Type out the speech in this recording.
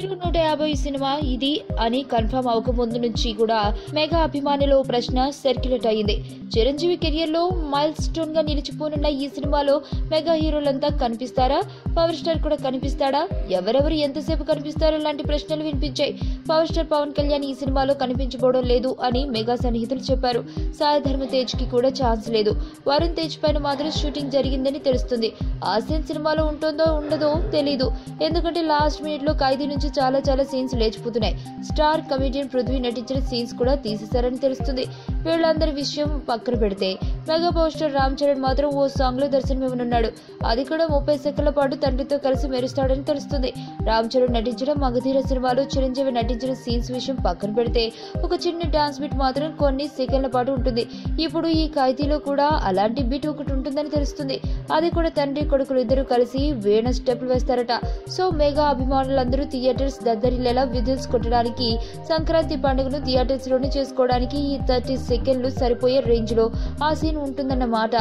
150 cinema ఇది అని confirm అవ్వకముందు నుంచి కూడా మెగా అభిమానులు ప్రశ్న సర్క్యులేట్ అయింది. చిరంజీవి కెరియర్ లో మైల్ స్టోన్ గా నిలిచిపోనున్న ఈ సినిమాలో మెగా హీరోలంతా కనిపిస్తారా, పవర్ స్టార్ కూడా కనిపిస్తాడా, ఎవరెవరు ఎంతసేపు కనిపిస్తారో లాంటి ప్రశ్నలు వినిపించాయి. పవర్ స్టార్ పవన్ కళ్యాణ్ ఈ సినిమాలో కనిపించబోవడం లేదు అని మెగా సన్నిహితులు చెప్పారు. సాయి ధర్మ తేజ్ కి కూడా ఛాన్స్ లేదు. వరుణ్ తేజ్ పైన మాత్రం షూటింగ్ జరిగిందని తెలుస్తుంది. ఆ సీన్ సినిమాలో ఉంటుందో ఉండదో తెలీదు. ఎందుకంటే లాస్ట్ మినిట్ లో ఖైదీ నుంచి చాలా సీన్స్ లేచిపోతున్నాయి. స్టార్ కమెడియన్ పృథ్వీ నటించిన సీన్స్ కూడా తీసేశారని తెలుస్తుంది. వీళ్ళందరి విషయం పక్కన పెడితే mega power star Ram Charan మాత్రం ఓ సాంగ్ లో దర్శనమివ్వనున్నాడు. అది కూడా 30 సెకండ్ల పాటు తండ్రితో కలిసి మెరుస్తాడని తెలుస్తుంది. రామ్ చరణ్ నటించిన మగధీర సినిమాలో చిరంజీవి నటించిన సీన్స్ విషయం పక్కన పెడితే ఒక చిన్న డాన్స్ బిట్ మాత్రం కొన్ని సెకండ్ల పాటు ఉంటుంది. ఇప్పుడు ఈ ఖైదీలో కూడా అలాంటి బిట్ ఒకటి ఉంటుందని తెలుస్తుంది. అది కూడా తండ్రి కొడుకులు ఇద్దరు కలిసి వీణ స్టెప్లు వేస్తారట. సో మెగా అభిమానులందరూ థియేటర్స్ దద్దరిల్లేలా విజిల్స్ కొట్టడానికి, సంక్రాంతి పండుగను థియేటర్స్ లోనే చేసుకోవడానికి ఈ 30 సెకండ్లు సరిపోయే రేంజ్ లో ఆ సీన్ ఉంటుందన్నమాట.